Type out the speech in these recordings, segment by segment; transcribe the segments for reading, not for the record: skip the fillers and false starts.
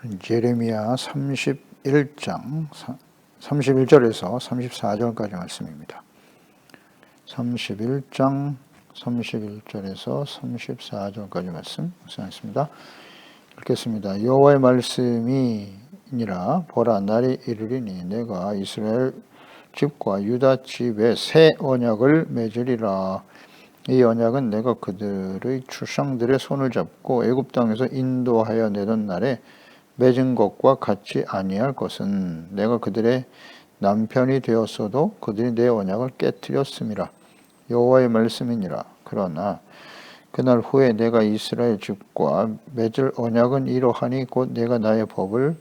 예레미야 31장 31절에서 34절까지 말씀입니다. 31장 31절에서 34절까지 말씀 묵상하겠습니다. 읽겠습니다. 여호와의 말씀이니라. 보라, 날이 이르리니 내가 이스라엘 집과 유다 집에 새 언약을 맺으리라. 이 언약은 내가 그들의 조상들의 손을 잡고 애굽 땅에서 인도하여 내던 날에 맺은 것과 같지 아니할 것은 내가 그들의 남편이 되었어도 그들이 내 언약을 깨뜨렸음이라. 여호와의 말씀이니라. 그러나 그날 후에 내가 이스라엘 집과 맺을 언약은 이러하니 곧 내가 나의 법을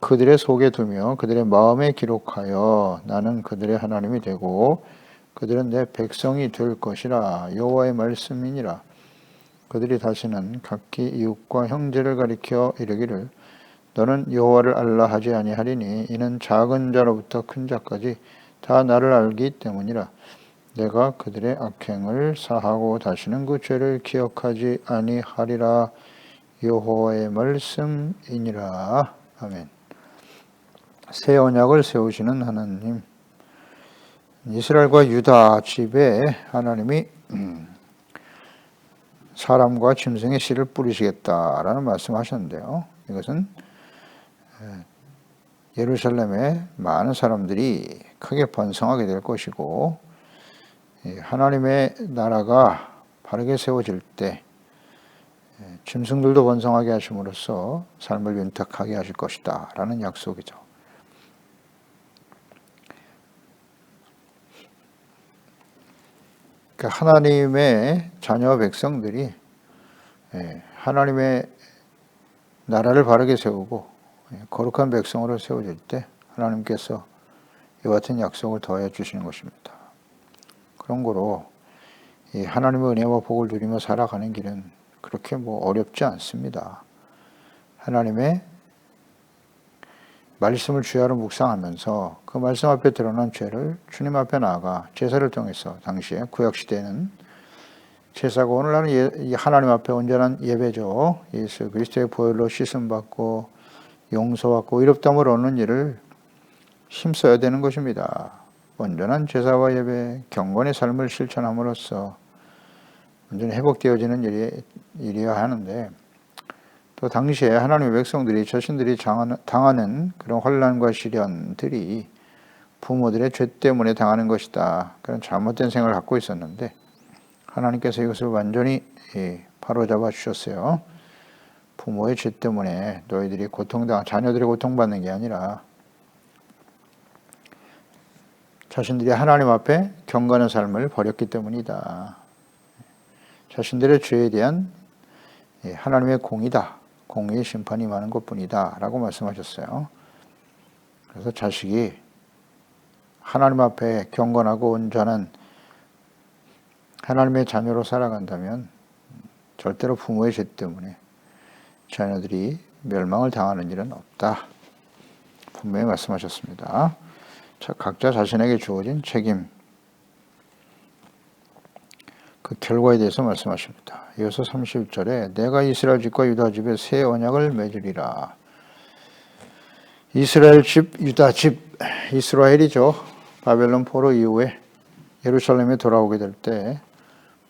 그들의 속에 두며 그들의 마음에 기록하여 나는 그들의 하나님이 되고 그들은 내 백성이 될 것이라. 여호와의 말씀이니라. 그들이 다시는 각기 이웃과 형제를 가리켜 이르기를 너는 여호와를 알라 하지 아니하리니 이는 작은 자로부터 큰 자까지 다 나를 알기 때문이라. 내가 그들의 악행을 사하고 다시는 그 죄를 기억하지 아니하리라. 여호와의 말씀이니라. 아멘. 새 언약을 세우시는 하나님, 이스라엘과 유다 집에 하나님이 사람과 짐승의 씨를 뿌리시겠다라는 말씀하셨는데요. 이것은 예루살렘에 많은 사람들이 크게 번성하게 될 것이고 하나님의 나라가 바르게 세워질 때 짐승들도 번성하게 하심으로써 삶을 윤택하게 하실 것이다 라는 약속이죠. 그러니까 하나님의 자녀 백성들이 하나님의 나라를 바르게 세우고 거룩한 백성으로 세워질 때 하나님께서 이와 같은 약속을 더해 주시는 것입니다. 그런 거로 이 하나님의 은혜와 복을 누리며 살아가는 길은 그렇게 어렵지 않습니다. 하나님의 말씀을 주야로 묵상하면서 그 말씀 앞에 드러난 죄를 주님 앞에 나아가 제사를 통해서, 당시에 구약시대에는 제사가 오늘날은 하나님 앞에 온전한 예배죠. 예수 그리스도의 보혈로 씻음받고 용서받고 의롭다함을 얻는 일을 힘써야 되는 것입니다. 온전한 제사와 예배, 경건의 삶을 실천함으로써 온전히 회복되어지는 일이어야 하는데, 또 당시에 하나님의 백성들이 자신들이 당하는 그런 환난과 시련들이 부모들의 죄 때문에 당하는 것이다, 그런 잘못된 생각을 갖고 있었는데 하나님께서 이것을 완전히 바로잡아 주셨어요. 부모의 죄 때문에 너희들이 자녀들이 고통받는 게 아니라 자신들이 하나님 앞에 경건한 삶을 버렸기 때문이다. 자신들의 죄에 대한 하나님의 공의다. 공의의 심판이 임하는 것뿐이다 라고 말씀하셨어요. 그래서 자식이 하나님 앞에 경건하고 온전한 하나님의 자녀로 살아간다면 절대로 부모의 죄 때문에 자녀들이 멸망을 당하는 일은 없다. 분명히 말씀하셨습니다. 각자 자신에게 주어진 책임, 그 결과에 대해서 말씀하십니다. 이어서 30절에 내가 이스라엘 집과 유다 집에 새 언약을 맺으리라. 이스라엘 집, 유다 집, 이스라엘이죠. 바벨론 포로 이후에 예루살렘에 돌아오게 될 때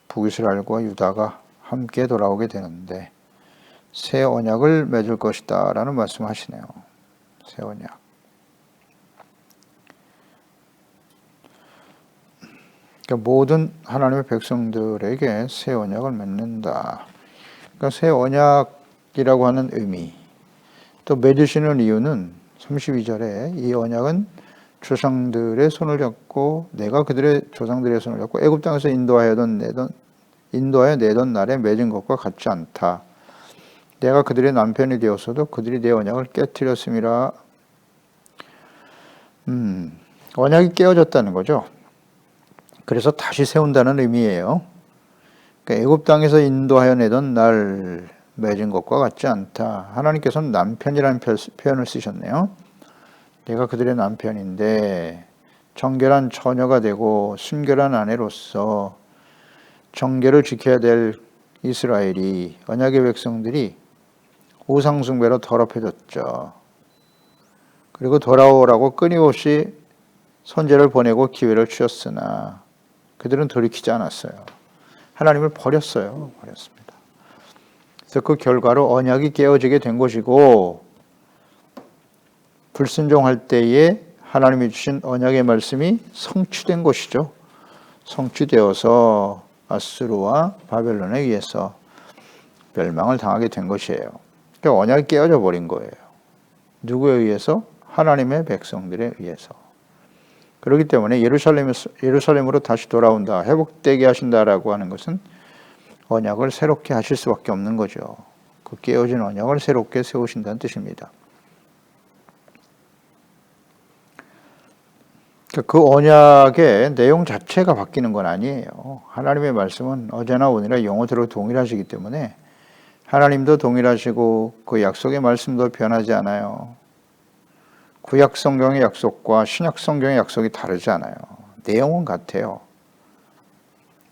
북이스라엘과 유다가 함께 돌아오게 되는데 새 언약을 맺을 것이다 라는 말씀하시네요. 새 언약. 그러니까 모든 하나님의 백성들에게 새 언약을 맺는다. 그러니까 새 언약이라고 하는 의미, 또 맺으시는 이유는 32절에 이 언약은 조상들의 손을 잡고 내가 그들의 조상들의 손을 잡고 애굽 땅에서 인도하여 내던 날에 맺은 것과 같지 않다. 내가 그들의 남편이 되었어도 그들이 내 언약을 깨뜨렸음이라. 언약이 깨어졌다는 거죠. 그래서 다시 세운다는 의미예요. 그러니까 애굽 땅에서 인도하여 내던 날 맺은 것과 같지 않다. 하나님께서는 남편이라는 표현을 쓰셨네요. 내가 그들의 남편인데 정결한 처녀가 되고 순결한 아내로서 정결을 지켜야 될 이스라엘이, 언약의 백성들이 우상숭배로 더럽혀졌죠. 그리고 돌아오라고 끊임없이 선제를 보내고 기회를 주셨으나 그들은 돌이키지 않았어요. 하나님을 버렸습니다. 그래서 그 결과로 언약이 깨어지게 된 것이고, 불순종할 때에 하나님이 주신 언약의 말씀이 성취된 것이죠. 성취되어서 아수르와 바벨론에 의해서 멸망을 당하게 된 것이에요. 그러니까 언약이 깨어져 버린 거예요. 누구에 의해서? 하나님의 백성들에 의해서. 그렇기 때문에 예루살렘으로 다시 돌아온다, 회복되게 하신다라고 하는 것은 언약을 새롭게 하실 수밖에 없는 거죠. 그 깨어진 언약을 새롭게 세우신다는 뜻입니다. 그 언약의 내용 자체가 바뀌는 건 아니에요. 하나님의 말씀은 어제나 오늘이나 영원토록 동일하시기 때문에 하나님도 동일하시고 그 약속의 말씀도 변하지 않아요. 구약 성경의 약속과 신약 성경의 약속이 다르지 않아요. 내용은 같아요.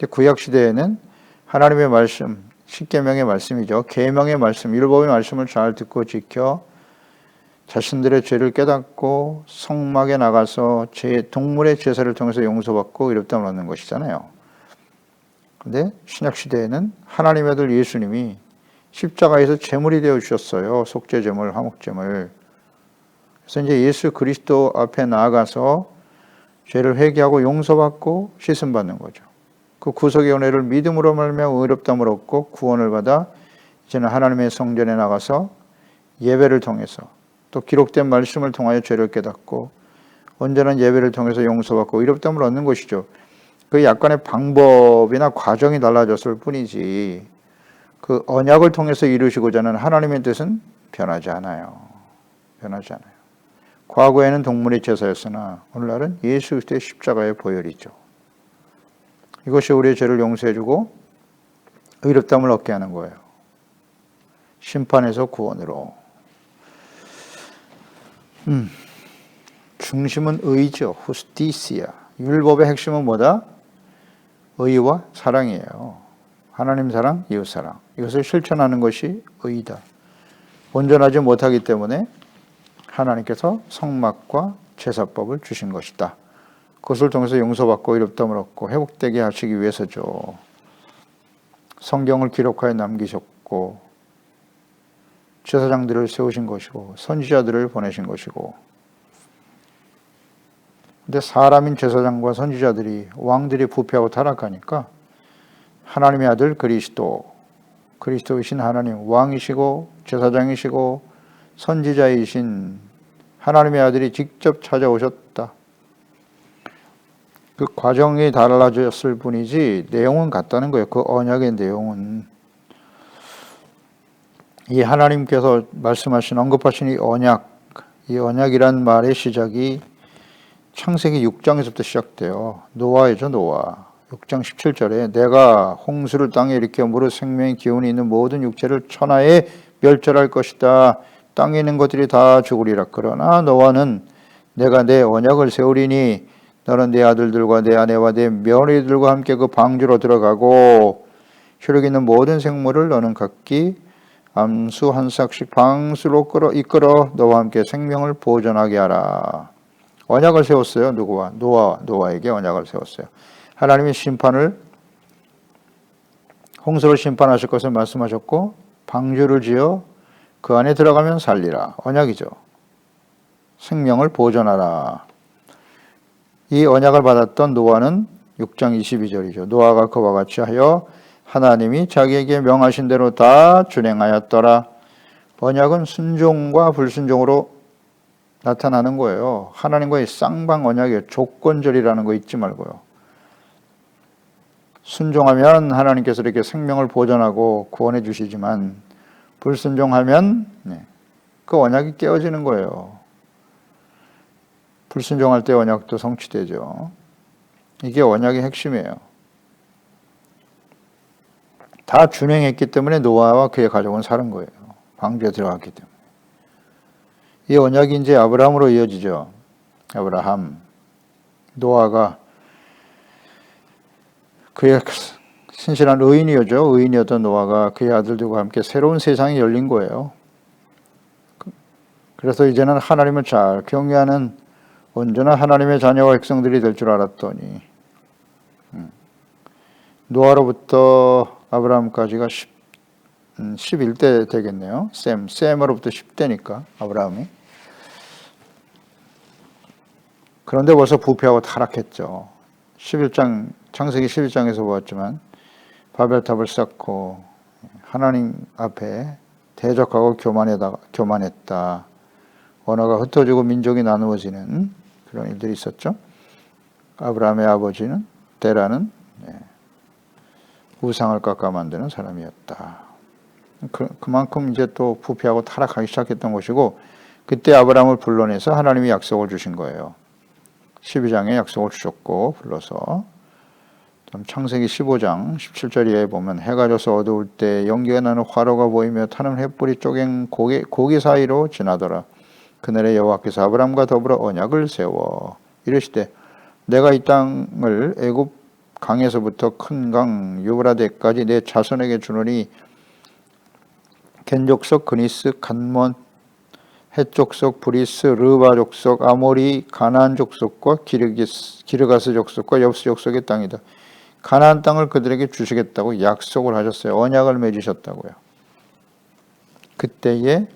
구약 시대에는 하나님의 말씀, 십계명의 말씀이죠. 계명의 말씀, 율법의 말씀을 잘 듣고 지켜 자신들의 죄를 깨닫고 성막에 나가서 동물의 제사를 통해서 용서받고 의롭다함을 얻는 것이잖아요. 그런데 신약 시대에는 하나님의 아들 예수님이 십자가에서 제물이 되어 주셨어요. 속죄제물, 화목제물. 그래서 이제 예수 그리스도 앞에 나아가서 죄를 회개하고 용서받고 씻음 받는 거죠. 그 구속의 은혜를 믿음으로 말미암아 의롭다함을 얻고 구원을 받아 이제는 하나님의 성전에 나가서 예배를 통해서 또 기록된 말씀을 통하여 죄를 깨닫고 온전한 예배를 통해서 용서받고 의롭다함을 얻는 것이죠. 그 약간의 방법이나 과정이 달라졌을 뿐이지 그 언약을 통해서 이루시고자 하는 하나님의 뜻은 변하지 않아요. 변하지 않아요. 과거에는 동물의 제사였으나 오늘날은 예수 그리스도의 십자가의 보혈이죠. 이것이 우리의 죄를 용서해주고 의롭다함을 얻게 하는 거예요. 심판에서 구원으로. 중심은 의죠. 후스티시아. 율법의 핵심은 뭐다? 의와 사랑이에요. 하나님 사랑, 이웃 사랑. 이것을 실천하는 것이 의다. 온전하지 못하기 때문에 하나님께서 성막과 제사법을 주신 것이다. 그것을 통해서 용서받고 의롭다함을 얻고 회복되게 하시기 위해서죠. 성경을 기록하여 남기셨고 제사장들을 세우신 것이고 선지자들을 보내신 것이고, 근데 사람인 제사장과 선지자들이 왕들이 부패하고 타락하니까 하나님의 아들 그리스도이신 하나님, 왕이시고 제사장이시고 선지자이신 하나님의 아들이 직접 찾아오셨다. 그 과정이 달라졌을 뿐이지 내용은 같다는 거예요. 그 언약의 내용은. 이 하나님께서 말씀하신 언급하신 이 언약이란 말의 시작이 창세기 6장에서부터 시작돼요. 노아이죠, 노아. 6장 17절에 내가 홍수를 땅에 일으켜 무릇 생명의 기운이 있는 모든 육체를 천하에 멸절할 것이다. 땅에 있는 것들이 다 죽으리라. 그러나 노아는 내가 내 언약을 세우리니 너는 내 아들들과 내 아내와 내 며느리들과 함께 그 방주로 들어가고 혈육 있는 모든 생물을 너는 각기 암수 한 싹씩 방수로 이끌어 너와 함께 생명을 보존하게 하라. 언약을 세웠어요. 누구와? 노아에게 언약을 세웠어요. 하나님이 홍수를 심판하실 것을 말씀하셨고 방주를 지어 그 안에 들어가면 살리라. 언약이죠. 생명을 보존하라. 이 언약을 받았던 노아는 6장 22절이죠. 노아가 그와 같이 하여 하나님이 자기에게 명하신 대로 다 준행하였더라. 언약은 순종과 불순종으로 나타나는 거예요. 하나님과의 쌍방 언약이에요. 조건절이라는 거 잊지 말고요. 순종하면 하나님께서 이렇게 생명을 보존하고 구원해 주시지만 불순종하면 그 언약이 깨어지는 거예요. 불순종할 때 언약도 성취되죠. 이게 언약의 핵심이에요. 다 준행했기 때문에 노아와 그의 가족은 사는 거예요. 방주에 들어갔기 때문에. 이 언약이 이제 아브라함으로 이어지죠. 아브라함, 노아가 그의 신실한 의인이었죠. 의인이었던 노아가 그의 아들들과 함께 새로운 세상이 열린 거예요. 그래서 이제는 하나님을 잘 경외하는 온전한 하나님의 자녀와 백성들이 될 줄 알았더니 노아로부터 아브라함까지가 11대 되겠네요. 셈으로부터 10대니까 아브라함이. 그런데 벌써 부패하고 타락했죠. 창세기 11장에서 보았지만 바벨탑을 쌓고 하나님 앞에 대적하고 교만했다. 언어가 흩어지고 민족이 나누어지는 그런 일들이 있었죠. 아브라함의 아버지는 데라는 우상을 깎아 만드는 사람이었다. 그만큼 이제 또 부패하고 타락하기 시작했던 것이고, 그때 아브라함을 불러내서 하나님이 약속을 주신 거예요. 12장에 약속을 주셨고 불러서 창세기 15장 17절에 보면 해가 져서 어두울 때 연기가 나는 화로가 보이며 타는 횃불이 쪼갠 고기 사이로 지나더라. 그날에 여호와께서 아브라함과 더불어 언약을 세워 이르시되 내가 이 땅을 애굽 강에서부터 큰 강 유브라데까지 내 자손에게 주노니 겐 족속, 그니스, 간몬, 헷 족속, 브리스, 르바 족속, 아모리, 가나안 족속과 기르가스 족속과 엽스 족속의 땅이다. 가나안 땅을 그들에게 주시겠다고 약속을 하셨어요. 언약을 맺으셨다고요. 그때에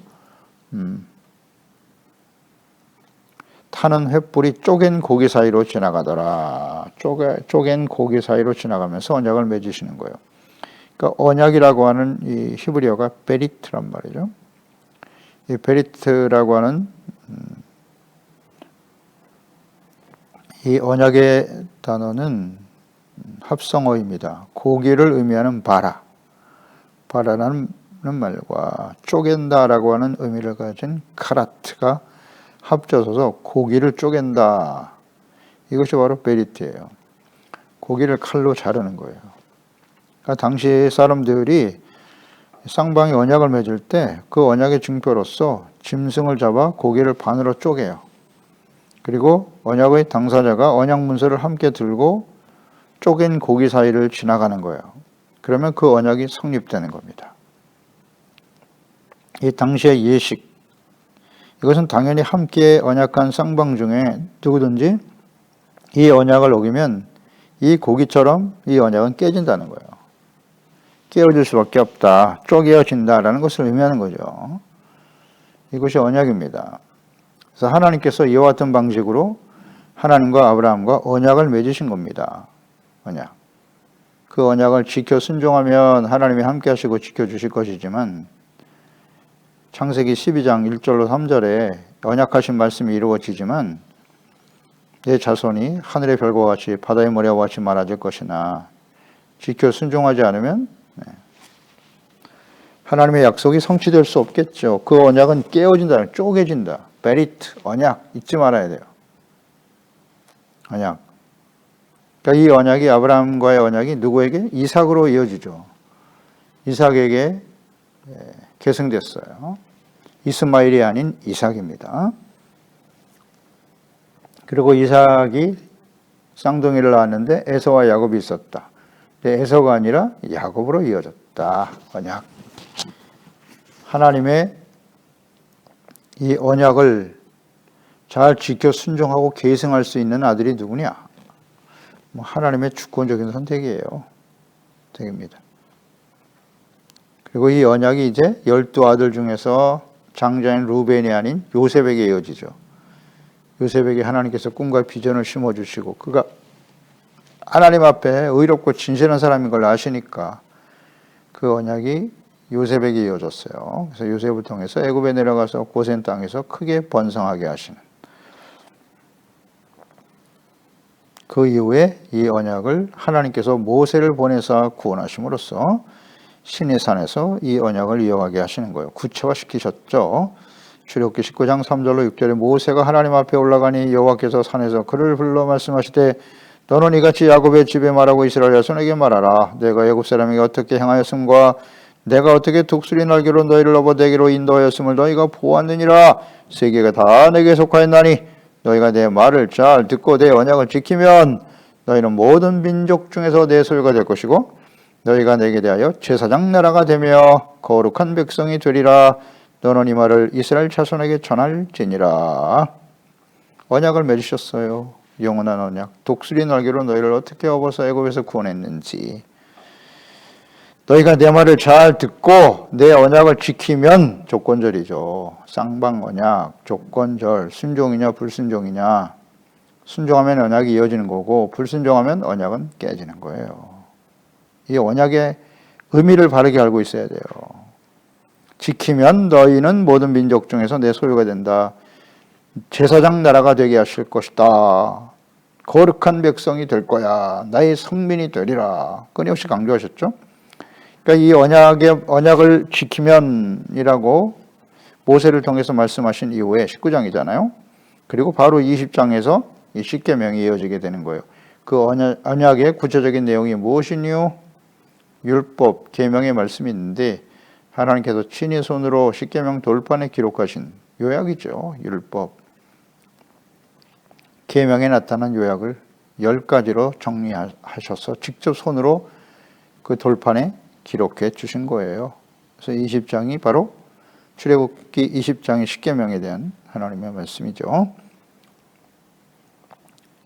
타는 횃불이 쪼갠 고기 사이로 지나가더라. 쪼갠 고기 사이로 지나가면서 언약을 맺으시는 거예요. 그러니까 언약이라고 하는 이 히브리어가 베리트란 말이죠. 이 베리트라고 하는 이 언약의 단어는 합성어입니다. 고기를 의미하는 바라라는 말과 쪼갠다라고 하는 의미를 가진 카라트가 합쳐져서 고기를 쪼갠다. 이것이 바로 베리트예요. 고기를 칼로 자르는 거예요. 그러니까 당시 사람들이 쌍방이 언약을 맺을 때 그 언약의 증표로서 짐승을 잡아 고기를 반으로 쪼개요. 그리고 언약의 당사자가 언약 문서를 함께 들고 쪼갠 고기 사이를 지나가는 거예요. 그러면 그 언약이 성립되는 겁니다. 이 당시의 예식, 이것은 당연히 함께 언약한 쌍방 중에 누구든지 이 언약을 어기면 이 고기처럼 이 언약은 깨진다는 거예요. 깨어질 수밖에 없다. 쪼개어진다라는 것을 의미하는 거죠. 이것이 언약입니다. 그래서 하나님께서 이와 같은 방식으로 하나님과 아브라함과 언약을 맺으신 겁니다. 언약. 그 언약을 지켜 순종하면 하나님이 함께 하시고 지켜주실 것이지만 창세기 12장 1절로 3절에 언약하신 말씀이 이루어지지만 내 자손이 하늘의 별과 같이 바다의 모래와 같이 많아질 것이나 지켜 순종하지 않으면 하나님의 약속이 성취될 수 없겠죠. 그 언약은 깨어진다, 쪼개진다. 베리트, 언약 잊지 말아야 돼요. 언약. 그러니까 이 언약이 아브라함과의 언약이 누구에게? 이삭으로 이어지죠. 이삭에게 계승됐어요. 이스마엘이 아닌 이삭입니다. 그리고 이삭이 쌍둥이를 낳았는데 에서와 야곱이 있었다. 에서가 아니라 야곱으로 이어졌다. 언약. 하나님의 이 언약을 잘 지켜 순종하고 계승할 수 있는 아들이 누구냐? 하나님의 주권적인 선택이에요. 선택입니다. 그리고 이 언약이 이제 12아들 중에서 장자인 루벤이 아닌 요셉에게 이어지죠. 요셉에게 하나님께서 꿈과 비전을 심어주시고 그가 하나님 앞에 의롭고 진실한 사람인 걸 아시니까 그 언약이 요셉에게 이어졌어요. 그래서 요셉을 통해서 애굽에 내려가서 고센 땅에서 크게 번성하게 하시는 그 이후에 이 언약을 하나님께서 모세를 보내사 구원하심으로써 신의 산에서 이 언약을 이어가게 하시는 거예요. 구체화시키셨죠. 출애굽기 19장 3절로 6절에 모세가 하나님 앞에 올라가니 여호와께서 산에서 그를 불러 말씀하시되 너는 이같이 야곱의 집에 말하고 이스라엘 자손에게 말하라. 내가 애굽 사람에게 어떻게 행하였음과 내가 어떻게 독수리 날개로 너희를 넘어 내게로 인도하였음을 너희가 보았느니라. 세계가 다 내게 속하였나니 너희가 내 말을 잘 듣고 내 언약을 지키면 너희는 모든 민족 중에서 내 소유가 될 것이고 너희가 내게 대하여 제사장 나라가 되며 거룩한 백성이 되리라. 너는 이 말을 이스라엘 자손에게 전할지니라. 언약을 맺으셨어요. 영원한 언약. 독수리 날개로 너희를 어떻게 업어서 애굽에서 구원했는지. 너희가 내 말을 잘 듣고 내 언약을 지키면, 조건절이죠. 쌍방 언약, 조건절, 순종이냐 불순종이냐. 순종하면 언약이 이어지는 거고 불순종하면 언약은 깨지는 거예요. 이 언약의 의미를 바르게 알고 있어야 돼요. 지키면 너희는 모든 민족 중에서 내 소유가 된다. 제사장 나라가 되게 하실 것이다. 거룩한 백성이 될 거야. 나의 성민이 되리라. 끊임없이 강조하셨죠. 그러니까 이 언약을 지키면이라고 모세를 통해서 말씀하신 이후에 19장이잖아요. 그리고 바로 20장에서 이 십계명이 이어지게 되는 거예요. 그 언약의 구체적인 내용이 무엇이니요? 율법, 계명의 말씀이 있는데 하나님께서 친히 손으로 십계명 돌판에 기록하신 요약이죠. 율법. 계명에 나타난 요약을 10가지로 정리하셔서 직접 손으로 그 돌판에 기록해 주신 거예요. 그래서 20장이 바로 출애굽기 20장의 십계명에 대한 하나님의 말씀이죠.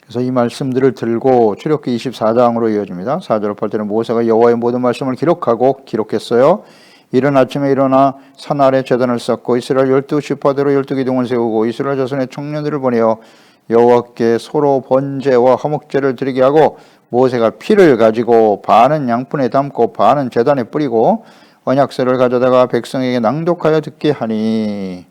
그래서 이 말씀들을 들고 출애굽기 24장으로 이어집니다. 4절 8절은 모세가 여호와의 모든 말씀을 기록했어요. 이른 아침에 일어나 산 아래 제단을 쌓고 이스라엘 12지파대로 12기둥을 세우고 이스라엘 자손의 청년들을 보내어 여호와께 소로 번제와 화목제를 드리게 하고 모세가 피를 가지고 반은 양푼에 담고 반은 제단에 뿌리고 언약서를 가져다가 백성에게 낭독하여 듣게 하니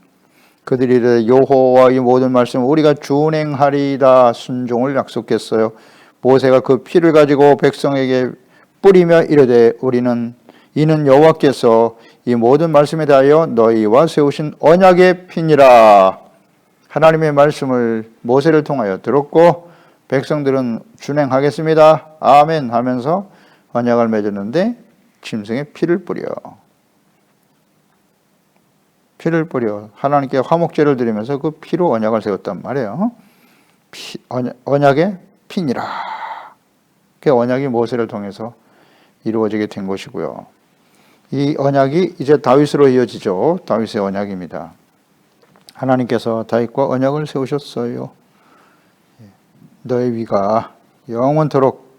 그들이 이르되 여호와의 모든 말씀 우리가 준행하리이다. 순종을 약속했어요. 모세가 그 피를 가지고 백성에게 뿌리며 이르되 이는 여호와께서 이 모든 말씀에 대하여 너희와 세우신 언약의 피니라. 하나님의 말씀을 모세를 통하여 들었고 백성들은 준행하겠습니다. 아멘 하면서 언약을 맺었는데 짐승의 피를 뿌려 하나님께 화목제를 드리면서 그 피로 언약을 세웠단 말이에요. 언약의 피니라. 그 언약이 모세를 통해서 이루어지게 된 것이고요. 이 언약이 이제 다윗으로 이어지죠. 다윗의 언약입니다. 하나님께서 다윗과 언약을 세우셨어요. 너의 위가 영원토록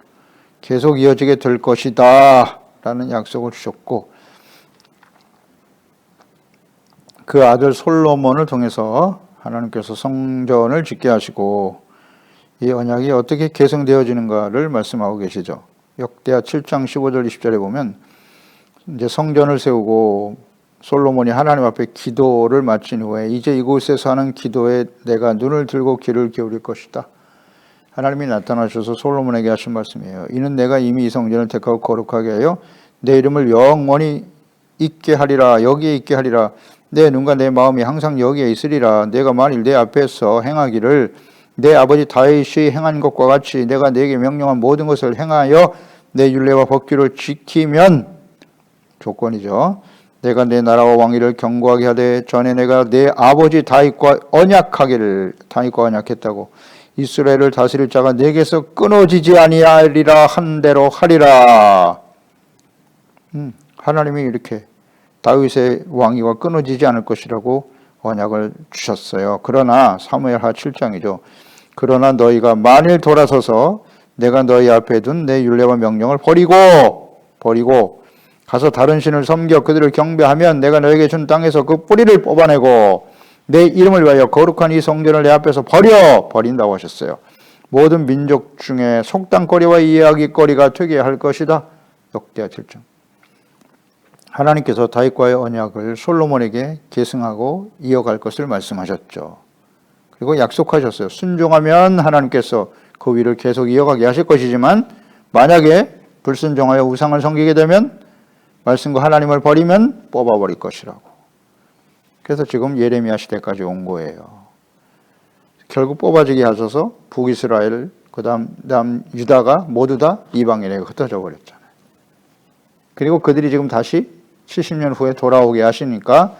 계속 이어지게 될 것이다 라는 약속을 주셨고 그 아들 솔로몬을 통해서 하나님께서 성전을 짓게 하시고 이 언약이 어떻게 계승되어지는가를 말씀하고 계시죠. 역대하 7장 15절 20절에 보면 이제 성전을 세우고 솔로몬이 하나님 앞에 기도를 마친 후에 이제 이곳에서 하는 기도에 내가 눈을 들고 귀를 기울일 것이다. 하나님이 나타나셔서 솔로몬에게 하신 말씀이에요. 이는 내가 이미 이 성전을 택하고 거룩하게 하여 내 이름을 영원히 있게 하리라. 여기에 있게 하리라. 내 눈과 내 마음이 항상 여기에 있으리라. 내가 만일 내 앞에서 행하기를 내 아버지 다윗이 행한 것과 같이 내가 네게 명령한 모든 것을 행하여 내 율례와 법규를 지키면 조건이죠. 내가 내 나라와 왕위를 견고하게 하되 전에 내가 내 아버지 다윗과 언약했다고 이스라엘을 다스릴 자가 내게서 끊어지지 아니하리라 한 대로 하리라. 하나님이 이렇게 다윗의 왕위가 끊어지지 않을 것이라고 언약을 주셨어요. 그러나 사무엘하 7장이죠. 그러나 너희가 만일 돌아서서 내가 너희 앞에 둔 내 율례와 명령을 버리고 가서 다른 신을 섬겨 그들을 경배하면 내가 너에게 준 땅에서 그 뿌리를 뽑아내고 내 이름을 위하여 거룩한 이 성전을 내 앞에서 버린다고 하셨어요. 모든 민족 중에 속담거리와 이야기거리가 되게 할 것이다. 역대하 7장. 하나님께서 다윗과의 언약을 솔로몬에게 계승하고 이어갈 것을 말씀하셨죠. 그리고 약속하셨어요. 순종하면 하나님께서 그 위를 계속 이어가게 하실 것이지만 만약에 불순종하여 우상을 섬기게 되면 말씀과 하나님을 버리면 뽑아버릴 것이라고. 그래서 지금 예레미야 시대까지 온 거예요. 결국 뽑아지게 하셔서 북이스라엘, 그다음 유다가 모두 다 이방인에게 흩어져 버렸잖아요. 그리고 그들이 지금 다시 70년 후에 돌아오게 하시니까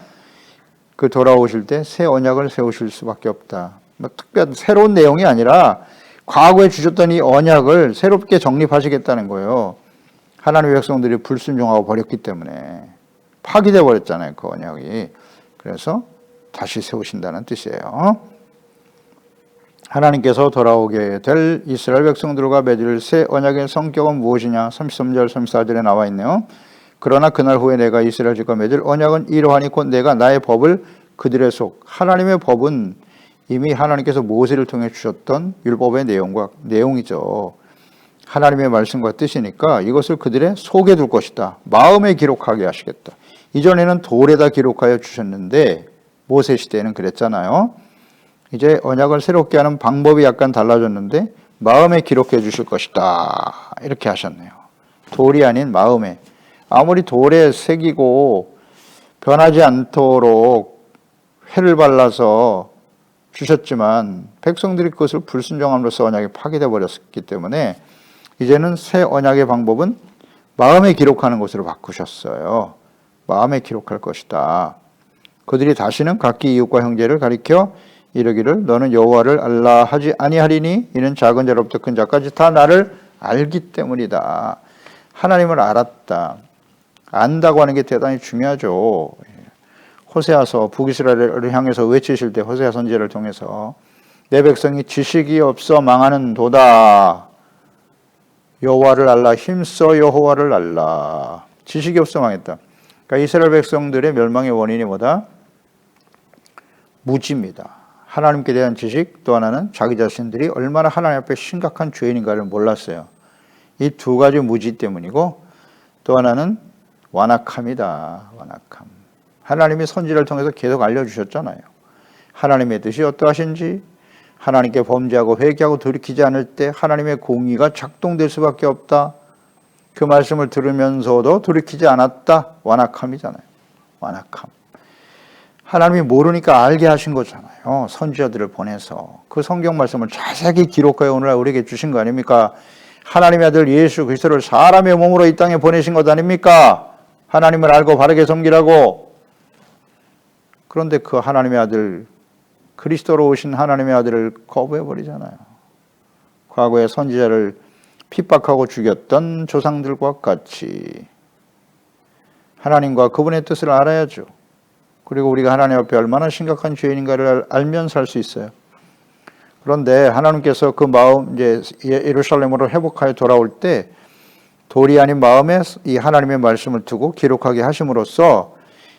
그 돌아오실 때 새 언약을 세우실 수밖에 없다. 특별한 새로운 내용이 아니라 과거에 주셨던 이 언약을 새롭게 정립하시겠다는 거예요. 하나님의 백성들이 불순종하고 버렸기 때문에 파기돼 버렸잖아요. 그 언약이. 그래서 다시 세우신다는 뜻이에요. 하나님께서 돌아오게 될 이스라엘 백성들과 맺을 새 언약의 성격은 무엇이냐? 33절, 34절에 나와 있네요. 그러나 그날 후에 내가 이스라엘 집과 맺을 언약은 이러하니 곧 내가 나의 법을 그들의 속. 하나님의 법은 이미 하나님께서 모세를 통해 주셨던 율법의 내용이죠. 하나님의 말씀과 뜻이니까 이것을 그들의 속에 둘 것이다. 마음에 기록하게 하시겠다. 이전에는 돌에다 기록하여 주셨는데 모세 시대에는 그랬잖아요. 이제 언약을 새롭게 하는 방법이 약간 달라졌는데 마음에 기록해 주실 것이다. 이렇게 하셨네요. 돌이 아닌 마음에. 아무리 돌에 새기고 변하지 않도록 해를 발라서 주셨지만 백성들이 그것을 불순종함으로써 언약이 파괴되어 버렸기 때문에 이제는 새 언약의 방법은 마음에 기록하는 것으로 바꾸셨어요. 마음에 기록할 것이다. 그들이 다시는 각기 이웃과 형제를 가리켜 이르기를 너는 여호와를 알라 하지 아니하리니 이는 작은 자로부터 큰 자까지 다 나를 알기 때문이다. 하나님을 알았다. 안다고 하는 게 대단히 중요하죠. 호세아서 북이스라엘을 향해서 외치실 때 호세아 선지자를 통해서 내 백성이 지식이 없어 망하는 도다. 여호와를 알라. 힘써 여호와를 알라. 지식이 없어 망했다. 그러니까 이스라엘 백성들의 멸망의 원인이 뭐다? 무지입니다. 하나님께 대한 지식, 또 하나는 자기 자신들이 얼마나 하나님 앞에 심각한 죄인인가를 몰랐어요. 이 두 가지 무지 때문이고 또 하나는 완악함이다. 완악함. 하나님이 선지자를 통해서 계속 알려주셨잖아요. 하나님의 뜻이 어떠하신지, 하나님께 범죄하고 회개하고 돌이키지 않을 때 하나님의 공의가 작동될 수밖에 없다. 그 말씀을 들으면서도 돌이키지 않았다. 완악함이잖아요. 완악함. 하나님이 모르니까 알게 하신 거잖아요. 선지자들을 보내서. 그 성경 말씀을 자세히 기록하여 오늘날 우리에게 주신 거 아닙니까? 하나님의 아들 예수 그리스도를 사람의 몸으로 이 땅에 보내신 것 아닙니까? 하나님을 알고 바르게 섬기라고. 그런데 그 하나님의 아들, 그리스도로 오신 하나님의 아들을 거부해버리잖아요. 과거에 선지자를 핍박하고 죽였던 조상들과 같이 하나님과 그분의 뜻을 알아야죠. 그리고 우리가 하나님 앞에 얼마나 심각한 죄인인가를 알면 살 수 있어요. 그런데 하나님께서 그 마음, 이제 예루살렘으로 회복하여 돌아올 때 돌이 아닌 마음에 이 하나님의 말씀을 두고 기록하게 하심으로써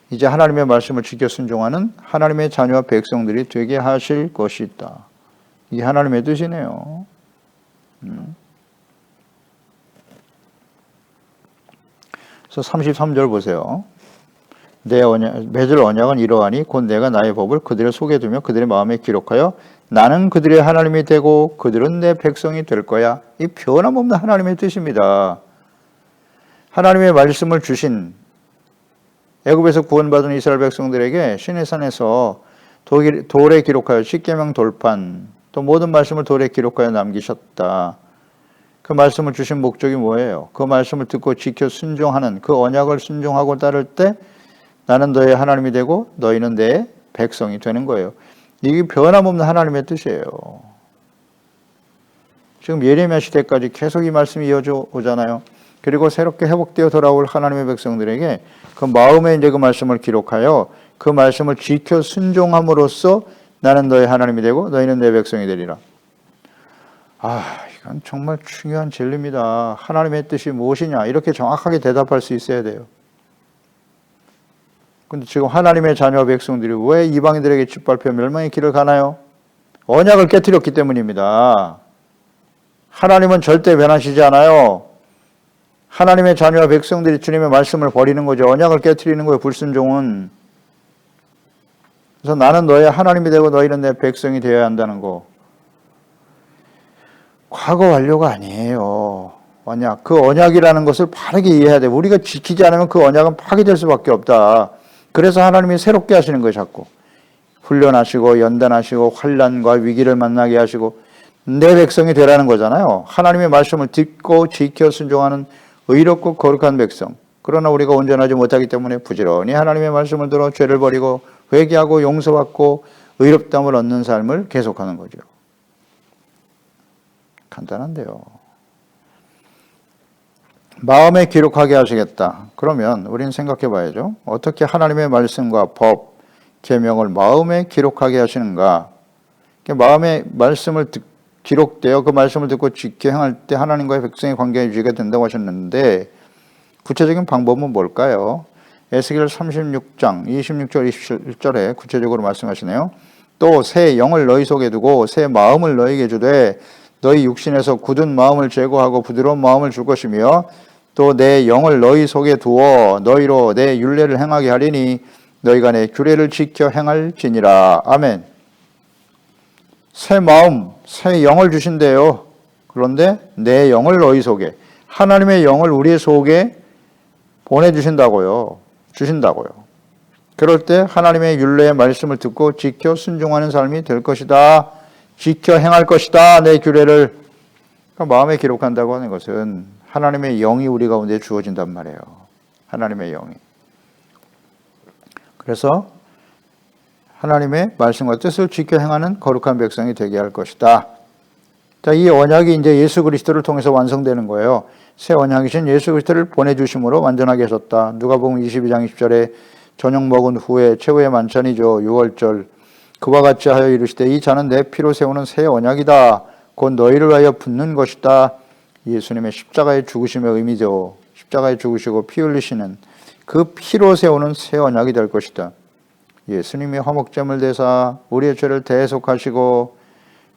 이제 하나님의 말씀을 지켜 순종하는 하나님의 자녀와 백성들이 되게 하실 것이다. 이게 하나님의 뜻이네요. 그래서 33절 보세요. 내 맺을 언약은 이러하니 곧 내가 나의 법을 그들의 속에 두며 그들의 마음에 기록하여 나는 그들의 하나님이 되고 그들은 내 백성이 될 거야. 이 변함없는 하나님의 뜻입니다. 하나님의 말씀을 주신 애굽에서 구원받은 이스라엘 백성들에게 시내산에서 돌에 기록하여 십계명 돌판 또 모든 말씀을 돌에 기록하여 남기셨다. 그 말씀을 주신 목적이 뭐예요? 그 말씀을 듣고 지켜 순종하는 그 언약을 순종하고 따를 때 나는 너의 하나님이 되고 너희는 내 백성이 되는 거예요. 이게 변함없는 하나님의 뜻이에요. 지금 예레미야 시대까지 계속 이 말씀이 이어져 오잖아요. 그리고 새롭게 회복되어 돌아올 하나님의 백성들에게 그 마음에 이제 그 말씀을 기록하여 그 말씀을 지켜 순종함으로써 나는 너의 하나님이 되고 너희는 내 백성이 되리라. 이건 정말 중요한 진리입니다. 하나님의 뜻이 무엇이냐 이렇게 정확하게 대답할 수 있어야 돼요. 근데 지금 하나님의 자녀 백성들이 왜 이방인들에게 짓밟혀 멸망의 길을 가나요? 언약을 깨뜨렸기 때문입니다. 하나님은 절대 변하시지 않아요. 하나님의 자녀와 백성들이 주님의 말씀을 버리는 거죠. 언약을 깨뜨리는 거예요. 불순종은. 그래서 나는 너의 하나님이 되고 너희는 내 백성이 되어야 한다는 거. 과거 완료가 아니에요. 언약. 그 언약이라는 것을 바르게 이해해야 돼요. 우리가 지키지 않으면 그 언약은 파괴될 수밖에 없다. 그래서 하나님이 새롭게 하시는 거예요. 자꾸. 훈련하시고 연단하시고 환난과 위기를 만나게 하시고 내 백성이 되라는 거잖아요. 하나님의 말씀을 듣고 지켜 순종하는 의롭고 거룩한 백성. 그러나 우리가 온전하지 못하기 때문에 부지런히 하나님의 말씀을 들어 죄를 버리고 회개하고 용서받고 의롭다함을 얻는 삶을 계속하는 거죠. 간단한데요. 마음에 기록하게 하시겠다. 그러면 우리는 생각해 봐야죠. 어떻게 하나님의 말씀과 법, 계명을 마음에 기록하게 하시는가? 마음에 말씀을 기록되어 그 말씀을 듣고 지켜 행할 때 하나님과의 백성의 관계가 유지가 된다고 하셨는데 구체적인 방법은 뭘까요? 에스겔 36장 26절 27절에 구체적으로 말씀하시네요. 또 새 영을 너희 속에 두고 새 마음을 너희에게 주되 너희 육신에서 굳은 마음을 제거하고 부드러운 마음을 줄 것이며 또 내 영을 너희 속에 두어 너희로 내 율례를 행하게 하리니 너희가 내 규례를 지켜 행할지니라. 아멘. 새 마음, 새 영을 주신대요. 그런데 내 영을 너희 속에, 하나님의 영을 우리 속에 보내주신다고요. 주신다고요. 그럴 때 하나님의 율례의 말씀을 듣고 지켜 순종하는 삶이 될 것이다. 지켜 행할 것이다. 내 규례를. 그러니까 마음에 기록한다고 하는 것은 하나님의 영이 우리 가운데 주어진단 말이에요. 하나님의 영이. 그래서 하나님의 말씀과 뜻을 지켜 행하는 거룩한 백성이 되게 할 것이다. 자, 이 언약이 이제 예수 그리스도를 통해서 완성되는 거예요. 새 언약이신 예수 그리스도를 보내주심으로 완전하게 하셨다. 누가복음 22장 20절에 저녁 먹은 후에 최후의 만찬이죠. 유월절. 그와 같이 하여 이르시되 이 잔은 내 피로 세우는 새 언약이다. 곧 너희를 위하여 붓는 것이다. 예수님의 십자가의 죽으심의 의미죠. 십자가에 죽으시고 피 흘리시는 그 피로 세우는 새 언약이 될 것이다. 예수님이 화목제물 대사 우리의 죄를 대속하시고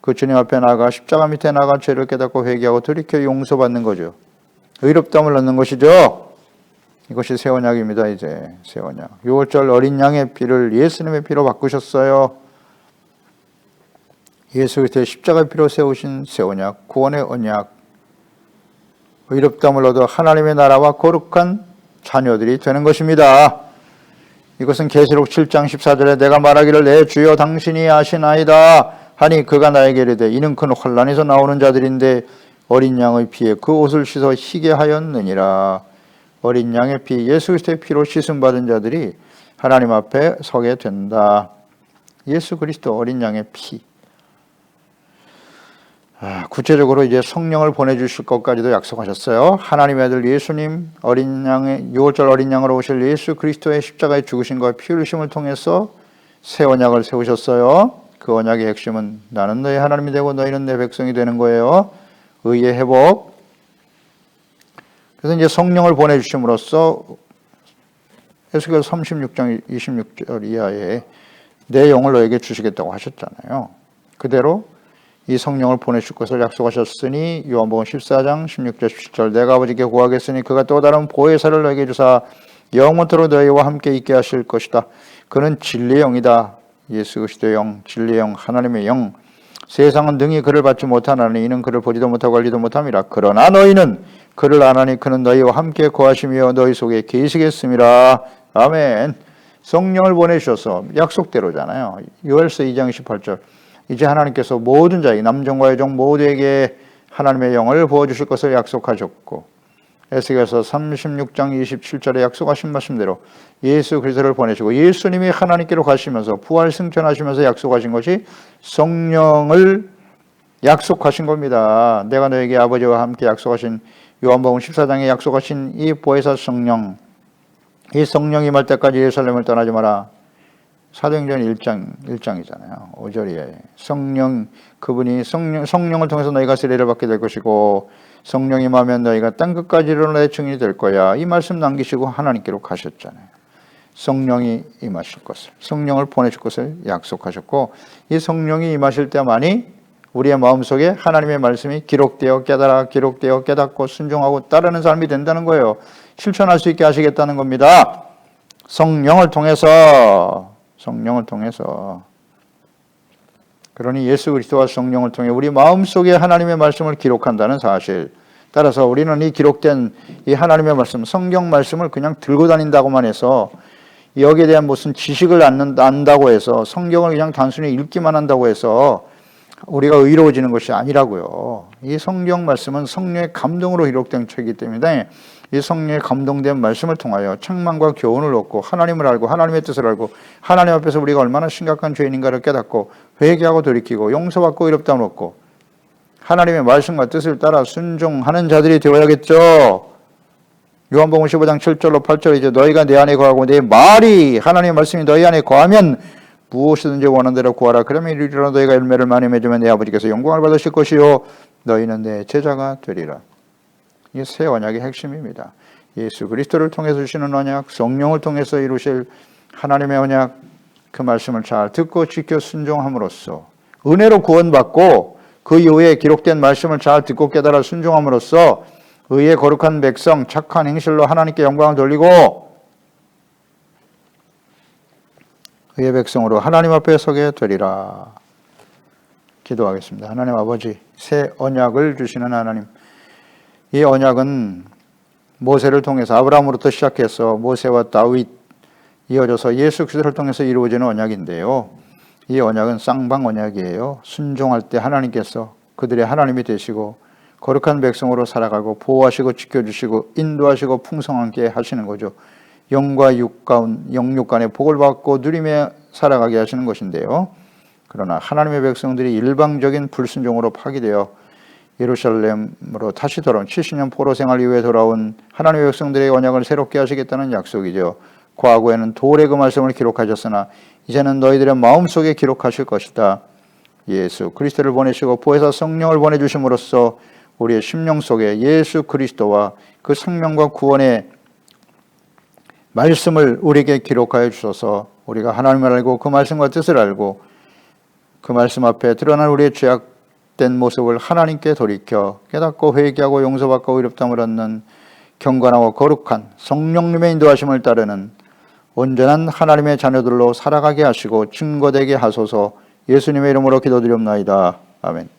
그 주님 앞에 나가 십자가 밑에 나가 죄를 깨닫고 회개하고 돌이켜 용서받는 거죠. 의롭다함을 얻는 것이죠. 이것이 새 언약입니다. 이제 새 언약. 6월절 어린 양의 피를 예수님의 피로 바꾸셨어요. 예수 그리스도의 십자가의 피로 세우신 새 언약, 구원의 언약. 의롭다함을 얻어 하나님의 나라와 거룩한 자녀들이 되는 것입니다. 이것은 계시록 7장 14절에 내가 말하기를 내 주여 당신이 아시나이다 하니 그가 나에게 이르되 이는 큰 환난에서 나오는 자들인데 어린 양의 피에 그 옷을 씻어 희게 하였느니라. 어린 양의 피, 예수 그리스도의 피로 씻음 받은 자들이 하나님 앞에 서게 된다. 예수 그리스도 어린 양의 피. 구체적으로 이제 성령을 보내주실 것까지도 약속하셨어요. 하나님의 아들 예수님, 어린 양의 6월절 어린 양으로 오실 예수 그리스도의 십자가에 죽으심과 피 흘리심을 통해서 새 언약을 세우셨어요. 그 언약의 핵심은 나는 너희 하나님이 되고 너희는 내 백성이 되는 거예요. 의의 회복. 그래서 이제 성령을 보내주심으로써 에스겔 36장 26절 이하에 내 영을 너에게 주시겠다고 하셨잖아요. 그대로 이 성령을 보내실 것을 약속하셨으니 요한복음 14장 16절 17절 내가 아버지께 구하겠으니 그가 또 다른 보혜사를 너에게 주사 영원토록 너희와 함께 있게 하실 것이다. 그는 진리의 영이다. 예수 그리스도의 영, 진리의 영, 하나님의 영. 세상은 능히 그를 받지 못하나니 이는 그를 보지도 못하고 알지도 못함이라. 그러나 너희는 그를 아나니 그는 너희와 함께 거하시며 너희 속에 계시겠음이라. 아멘. 성령을 보내주셔서 약속대로잖아요. 요엘서 2장 28절 이제 하나님께서 모든 자에게 남종과 여종 모두에게 하나님의 영을 부어주실 것을 약속하셨고 에스겔서 36장 27절에 약속하신 말씀대로 예수 그리스도를 보내시고 예수님이 하나님께로 가시면서 부활 승천하시면서 약속하신 것이 성령을 약속하신 겁니다. 내가 너에게 아버지와 함께 약속하신 요한복음 14장에 약속하신 이 보혜사 성령, 이 성령이 임할 때까지 예루살렘을 떠나지 마라. 사도행전 1장이잖아요. 5절이에요. 성령, 그분이 성령을 통해서 너희가 세례를 받게 될 것이고 성령이 임하면 너희가 땅끝까지 이르러 내 증인이 될 거야. 이 말씀 남기시고 하나님께로 가셨잖아요. 성령이 임하실 것을, 성령을 보내실 것을 약속하셨고 이 성령이 임하실 때만이 우리의 마음속에 하나님의 말씀이 기록되어 깨닫고 순종하고 따르는 삶이 된다는 거예요. 실천할 수 있게 하시겠다는 겁니다. 성령을 통해서 그러니 예수 그리스도와 성령을 통해 우리 마음속에 하나님의 말씀을 기록한다는 사실. 따라서 우리는 이 기록된 이 하나님의 말씀, 성경 말씀을 그냥 들고 다닌다고만 해서 여기에 대한 무슨 지식을 안다고 해서 성경을 그냥 단순히 읽기만 한다고 해서 우리가 의로워지는 것이 아니라고요. 이 성경 말씀은 성령의 감동으로 기록된 책이기 때문에 이 성령의 감동된 말씀을 통하여 책망과 교훈을 얻고 하나님을 알고 하나님의 뜻을 알고 하나님 앞에서 우리가 얼마나 심각한 죄인인가를 깨닫고 회개하고 돌이키고 용서받고 의롭다함을 얻고 하나님의 말씀과 뜻을 따라 순종하는 자들이 되어야겠죠. 요한복음 15장 7절로 8절 이제 너희가 내 안에 거하고 내 말이 하나님의 말씀이 너희 안에 거하면 무엇이든지 원하는 대로 구하라. 그러면 이르리라. 너희가 열매를 많이 맺으면 내 아버지께서 영광을 받으실 것이요 너희는 내 제자가 되리라. 이게 새 언약의 핵심입니다. 예수 그리스도를 통해서 주시는 언약, 성령을 통해서 이루실 하나님의 언약, 그 말씀을 잘 듣고 지켜 순종함으로써 은혜로 구원받고 그 이후에 기록된 말씀을 잘 듣고 깨달아 순종함으로써 의의 거룩한 백성, 착한 행실로 하나님께 영광을 돌리고 의의 백성으로 하나님 앞에 서게 되리라. 기도하겠습니다. 하나님 아버지, 새 언약을 주시는 하나님, 이 언약은 모세를 통해서 아브라함으로부터 시작해서 모세와 다윗 이어져서 예수 그리스도를 통해서 이루어지는 언약인데요. 이 언약은 쌍방 언약이에요. 순종할 때 하나님께서 그들의 하나님이 되시고 거룩한 백성으로 살아가고 보호하시고 지켜주시고 인도하시고 풍성하게 하시는 거죠. 영과 육 간의 복을 받고 누리며 살아가게 하시는 것인데요. 그러나 하나님의 백성들이 일방적인 불순종으로 파기되어 예루살렘으로 다시 돌아온 70년 포로 생활 이후에 돌아온 하나님의 백성들의 언약을 새롭게 하시겠다는 약속이죠. 과거에는 돌에 그 말씀을 기록하셨으나 이제는 너희들의 마음속에 기록하실 것이다. 예수 그리스도를 보내시고 보혜사 성령을 보내주심으로써 우리의 심령 속에 예수 그리스도와 그 생명과 구원의 말씀을 우리에게 기록하여 주셔서 우리가 하나님을 알고 그 말씀과 뜻을 알고 그 말씀 앞에 드러난 우리의 죄악된 모습을 하나님께 돌이켜 깨닫고 회개하고 용서받고 의롭다함을 얻는 경건하고 거룩한 성령님의 인도하심을 따르는 온전한 하나님의 자녀들로 살아가게 하시고 증거되게 하소서. 예수님의 이름으로 기도드리옵나이다. 아멘.